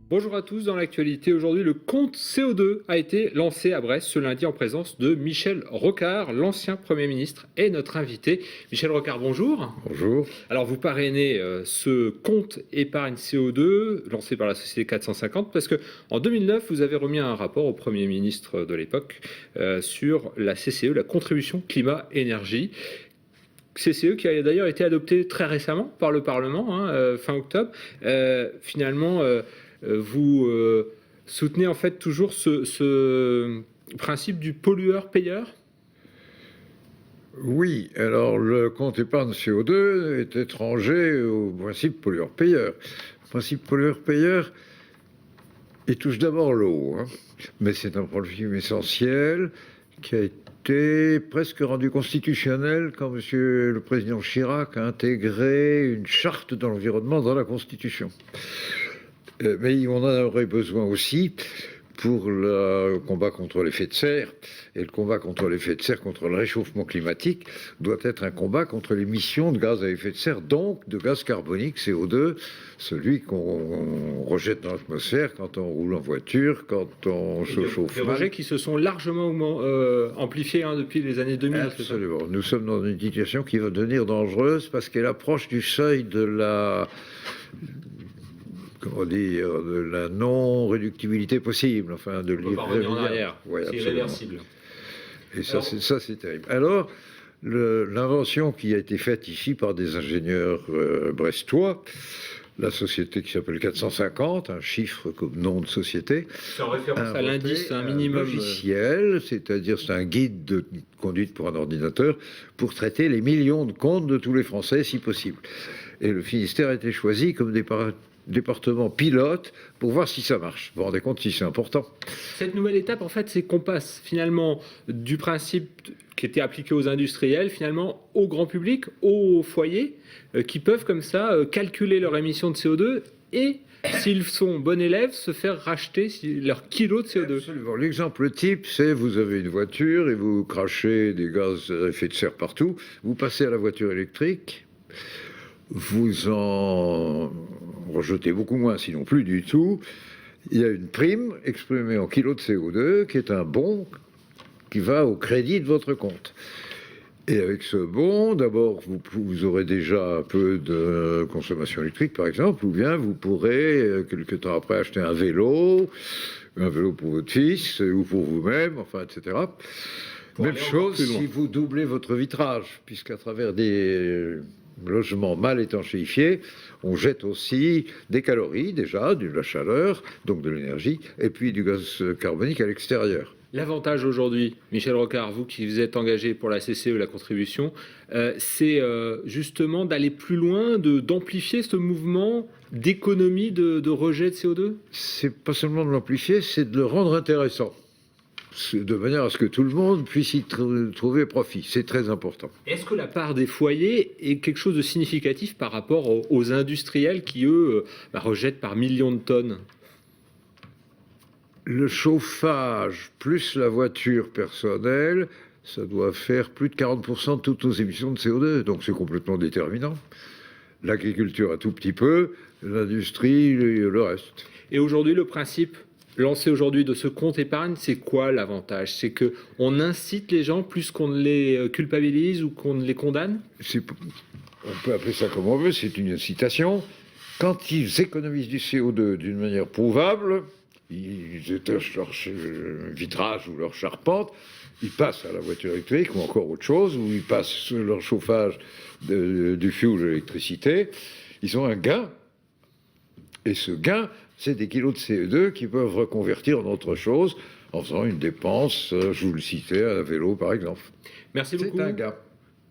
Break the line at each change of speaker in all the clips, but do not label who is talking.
Bonjour à tous, dans l'actualité aujourd'hui, le compte CO2 a été lancé à Brest ce lundi en présence de Michel Rocard, l'ancien Premier ministre, et notre invité. Michel Rocard, bonjour.
Bonjour.
Alors vous parrainez ce compte épargne CO2 lancé par la société 450 parce que en 2009 vous avez remis un rapport au Premier ministre de l'époque sur la CCE, la contribution climat-énergie. CCE qui a d'ailleurs été adopté très récemment par le Parlement, fin octobre. Finalement, vous soutenez en fait toujours ce principe du pollueur-payeur ?
Oui, alors le compte épargne CO2 est étranger au principe pollueur-payeur. Le principe pollueur-payeur, il touche d'abord l'eau, mais c'est un problème essentiel qui a été presque rendu constitutionnel quand Monsieur le Président Chirac a intégré une charte de l'environnement dans la Constitution. Mais on en aurait besoin aussi pour le combat contre l'effet de serre. Et le combat contre l'effet de serre, contre le réchauffement climatique, doit être un combat contre l'émission de gaz à effet de serre, donc de gaz carbonique, CO2, celui qu'on rejette dans l'atmosphère quand on roule en voiture, quand on se chauffe.
Des rejets qui se sont largement amplifiés depuis les années 2000.
Absolument. Nous sommes dans une situation qui va devenir dangereuse parce qu'elle approche du seuil de la... de la non-réductibilité possible, enfin de
revenir en arrière,
ouais,
c'est irréversible.
Et ça, c'est terrible. Alors, l'invention qui a été faite ici par des ingénieurs brestois, la société qui s'appelle 450, un chiffre comme nom de société.
C'est en référence à l'indice, un minimum.
Logiciel, c'est-à-dire c'est un guide de conduite pour un ordinateur pour traiter les millions de comptes de tous les Français, si possible. Et le Finistère a été choisi comme département pilote pour voir si ça marche. Vous vous rendez compte si c'est important.
Cette nouvelle étape, en fait, c'est qu'on passe finalement du principe qui était appliqué aux industriels, finalement au grand public, aux foyers, qui peuvent comme ça calculer leur émission de CO2 et, s'ils sont bons élèves, se faire racheter leur kilo de CO2.
Absolument. L'exemple type, c'est vous avez une voiture et vous crachez des gaz à effet de serre partout. Vous passez à la voiture électrique, vous en rejetez beaucoup moins, sinon plus du tout. Il y a une prime exprimée en kilos de CO2 qui est un bon qui va au crédit de votre compte. Et avec ce bon, d'abord, vous aurez déjà un peu de consommation électrique, par exemple, ou bien vous pourrez, quelque temps après, acheter un vélo pour votre fils ou pour vous-même, enfin, etc. Même chose si vous doublez votre vitrage, puisqu'à travers des logements mal étanchéifiés, on jette aussi des calories, déjà, de la chaleur, donc de l'énergie, et puis du gaz carbonique à l'extérieur.
L'avantage aujourd'hui, Michel Rocard, vous qui vous êtes engagé pour la CCE, la contribution, c'est justement d'aller plus loin, d'amplifier ce mouvement d'économie de rejet de CO2 ?
C'est pas seulement de l'amplifier, c'est de le rendre intéressant, de manière à ce que tout le monde puisse y trouver profit. C'est très important.
Est-ce que la part des foyers est quelque chose de significatif par rapport aux industriels qui, eux, rejettent par millions de tonnes ?
Le chauffage plus la voiture personnelle, ça doit faire plus de 40% de toutes nos émissions de CO2, donc c'est complètement déterminant. L'agriculture un tout petit peu, l'industrie, le reste.
Et aujourd'hui, le principe lancé aujourd'hui de ce compte épargne, c'est quoi l'avantage ? C'est qu'on incite les gens plus qu'on ne les culpabilise ou qu'on ne les condamne ?
On peut appeler ça comme on veut, c'est une incitation. Quand ils économisent du CO2 d'une manière prouvable, ils étagent leur vitrage ou leur charpente, ils passent à la voiture électrique ou encore autre chose, ou ils passent leur chauffage du fioul de l'électricité, ils ont un gain. Et ce gain, c'est des kilos de CO2 qui peuvent reconvertir en autre chose en faisant une dépense, je vous le citais, à un vélo par exemple.
Merci beaucoup.
C'est un gain.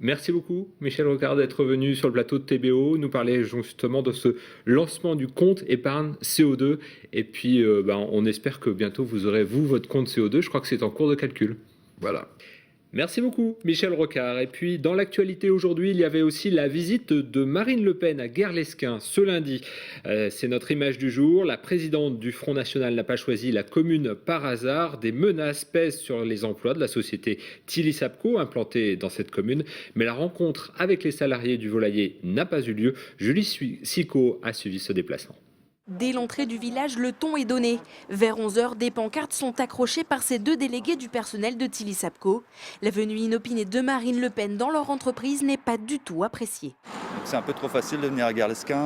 Merci beaucoup, Michel Rocard, d'être venu sur le plateau de TBO, nous parler justement de ce lancement du compte épargne CO2. Et puis, on espère que bientôt vous aurez, vous, votre compte CO2. Je crois que c'est en cours de calcul.
Voilà.
Merci beaucoup, Michel Rocard. Et puis, dans l'actualité aujourd'hui, il y avait aussi la visite de Marine Le Pen à Guerlesquin ce lundi. C'est notre image du jour. La présidente du Front National n'a pas choisi la commune par hasard. Des menaces pèsent sur les emplois de la société Tilly Sapco, implantée dans cette commune. Mais la rencontre avec les salariés du volailler n'a pas eu lieu. Julie Sicot a suivi ce déplacement.
Dès l'entrée du village, le ton est donné. Vers 11 h, des pancartes sont accrochées par ces deux délégués du personnel de Tilly Sapco. La venue inopinée de Marine Le Pen dans leur entreprise n'est pas du tout appréciée.
C'est un peu trop facile de venir à Guerlesquin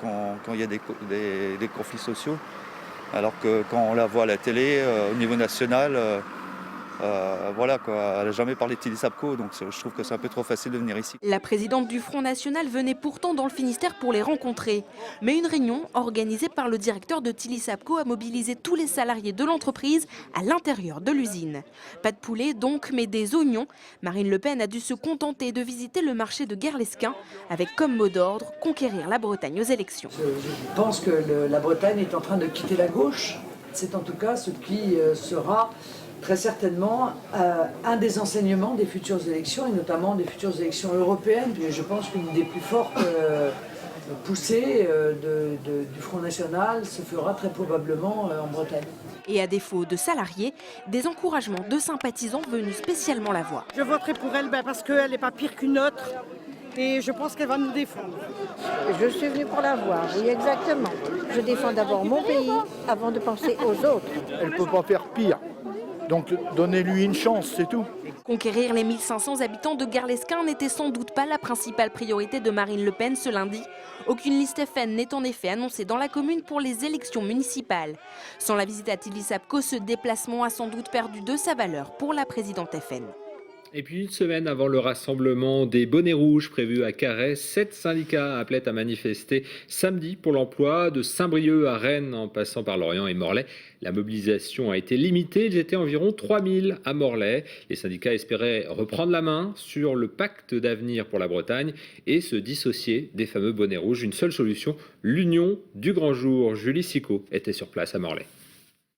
quand il y a des conflits sociaux. Alors que quand on la voit à la télé, au niveau national, voilà quoi, elle n'a jamais parlé de Tilly Sapco, donc je trouve que c'est un peu trop facile de venir ici.
La présidente du Front National venait pourtant dans le Finistère pour les rencontrer. Mais une réunion organisée par le directeur de Tilly Sapco a mobilisé tous les salariés de l'entreprise à l'intérieur de l'usine. Pas de poulet donc, mais des oignons. Marine Le Pen a dû se contenter de visiter le marché de Guerlesquin avec comme mot d'ordre conquérir la Bretagne aux élections.
Je pense que la Bretagne est en train de quitter la gauche. C'est en tout cas ce qui sera très certainement un des enseignements des futures élections, et notamment des futures élections européennes. Je pense qu'une des plus fortes poussées du Front National se fera très probablement en Bretagne.
Et à défaut de salariés, des encouragements de sympathisants venus spécialement la voir.
Je voterai pour elle parce qu'elle n'est pas pire qu'une autre et je pense qu'elle va nous défendre.
Je suis venue pour la voir, oui exactement. Je défends d'abord mon pays avant de penser aux autres.
Elle ne peut pas faire pire. Donc donnez-lui une chance, c'est tout.
Conquérir les 1500 habitants de Guerlesquin n'était sans doute pas la principale priorité de Marine Le Pen ce lundi. Aucune liste FN n'est en effet annoncée dans la commune pour les élections municipales. Sans la visite à Tilly Sapco, ce déplacement a sans doute perdu de sa valeur pour la présidente FN.
Et puis une semaine avant le rassemblement des bonnets rouges prévu à Carhaix, 7 syndicats appelaient à manifester samedi pour l'emploi, de Saint-Brieuc à Rennes en passant par Lorient et Morlaix. La mobilisation a été limitée, ils étaient environ 3000 à Morlaix. Les syndicats espéraient reprendre la main sur le pacte d'avenir pour la Bretagne et se dissocier des fameux bonnets rouges. Une seule solution, l'union du grand jour. Julie Sicot était sur place à Morlaix.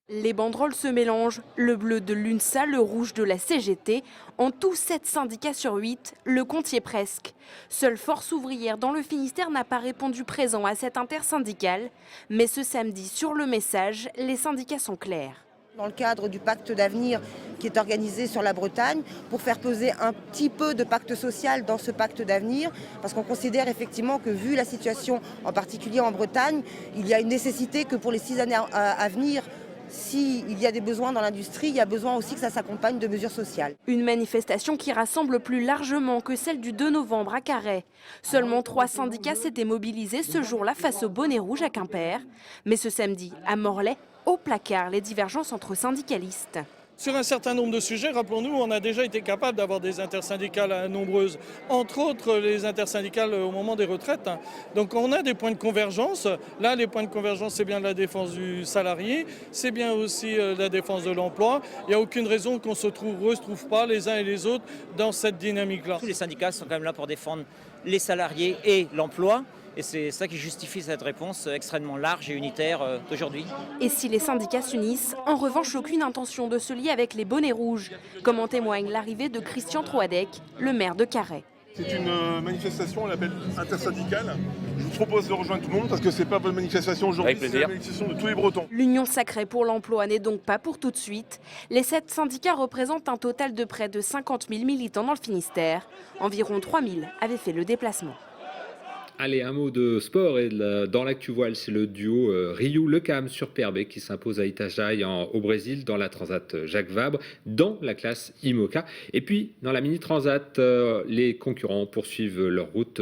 Les banderoles se mélangent, le bleu de l'UNSA, le rouge de la CGT. En tout, 7 syndicats sur 8, le compte y est presque. Seule Force ouvrière dans le Finistère n'a pas répondu présent à cette intersyndicale. Mais ce samedi, sur le message, les syndicats sont clairs.
Dans le cadre du pacte d'avenir qui est organisé sur la Bretagne, pour faire peser un petit peu de pacte social dans ce pacte d'avenir, parce qu'on considère effectivement que vu la situation, en particulier en Bretagne, il y a une nécessité que pour les 6 années à venir, s'il y a des besoins dans l'industrie, il y a besoin aussi que ça s'accompagne de mesures sociales.
Une manifestation qui rassemble plus largement que celle du 2 novembre à Carhaix. Seulement 3 syndicats s'étaient mobilisés ce jour-là face au bonnet rouge à Quimper. Mais ce samedi, à Morlaix, au placard les divergences entre syndicalistes.
Sur un certain nombre de sujets, rappelons-nous, on a déjà été capable d'avoir des intersyndicales nombreuses, entre autres les intersyndicales au moment des retraites. Donc on a des points de convergence. Là, les points de convergence, c'est bien la défense du salarié, c'est bien aussi la défense de l'emploi. Il n'y a aucune raison qu'on se retrouve pas les uns et les autres dans cette dynamique-là.
Tous les syndicats sont quand même là pour défendre les salariés et l'emploi. Et c'est ça qui justifie cette réponse extrêmement large et unitaire d'aujourd'hui.
Et si les syndicats s'unissent, en revanche, aucune intention de se lier avec les bonnets rouges, comme en témoigne l'arrivée de Christian Troadec, le maire de Carhaix.
C'est une manifestation, on l'appelle intersyndicale. Je vous propose de rejoindre tout le monde parce que c'est pas votre manifestation aujourd'hui, c'est la manifestation de tous les Bretons.
L'Union sacrée pour l'emploi n'est donc pas pour tout de suite. Les 7 syndicats représentent un total de près de 50 000 militants dans le Finistère. Environ 3 000 avaient fait le déplacement.
Allez, un mot de sport et dans l'actu voile, c'est le duo Ryu-Lecam sur PRB qui s'impose à Itajaí au Brésil dans la Transat Jacques Vabre dans la classe IMOCA. Et puis dans la Mini Transat, les concurrents poursuivent leur route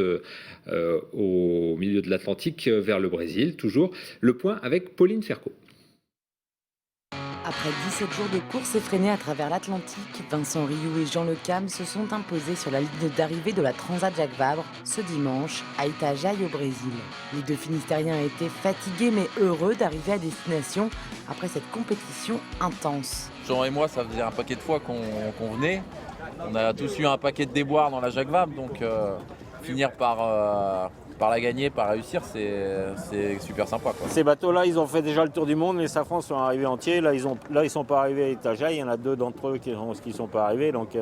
au milieu de l'Atlantique vers le Brésil. Toujours le point avec Pauline Ferco.
Après 17 jours de course effrénée à travers l'Atlantique, Vincent Rioux et Jean Lecam se sont imposés sur la ligne d'arrivée de la Transat Jacques Vabre ce dimanche à Itajaí au Brésil. Les deux Finistériens étaient fatigués mais heureux d'arriver à destination après cette compétition intense.
Jean et moi, ça faisait un paquet de fois qu'on venait. On a tous eu un paquet de déboires dans la Jacques Vabre, donc finir par par la gagner, par réussir, c'est super sympa, quoi.
Ces bateaux-là, ils ont fait déjà le tour du monde. Les Safran sont arrivés entiers. Là, ils sont pas arrivés à Itajaï. Il y en a 2 d'entre eux qui sont pas arrivés. Donc,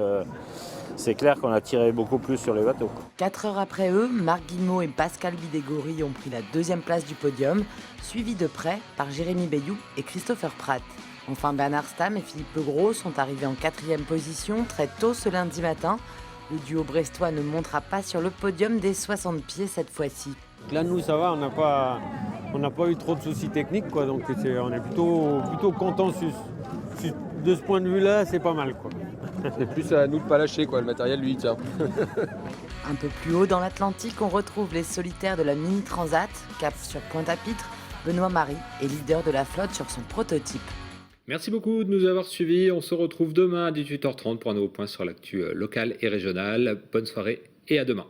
c'est clair qu'on a tiré beaucoup plus sur les bateaux.
4 heures après eux, Marc Guillemot et Pascal Bidégory ont pris la 2e place du podium, suivis de près par Jérémy Bayou et Christopher Pratt. Enfin, Bernard Stamm et Philippe Legros sont arrivés en 4e position très tôt ce lundi matin. Le duo brestois ne montera pas sur le podium des 60 pieds cette fois-ci.
Là, nous, ça va, on n'a pas eu trop de soucis techniques, quoi, donc on est plutôt contents de ce point de vue-là, c'est pas mal, quoi.
C'est plus à nous de pas lâcher, quoi. Le matériel, lui, tient.
Un peu plus haut dans l'Atlantique, on retrouve les solitaires de la Mini Transat, cap sur Pointe-à-Pitre. Benoît Marie est leader de la flotte sur son prototype.
Merci beaucoup de nous avoir suivis. On se retrouve demain à 18h30 pour un nouveau point sur l'actu locale et régionale. Bonne soirée et à demain.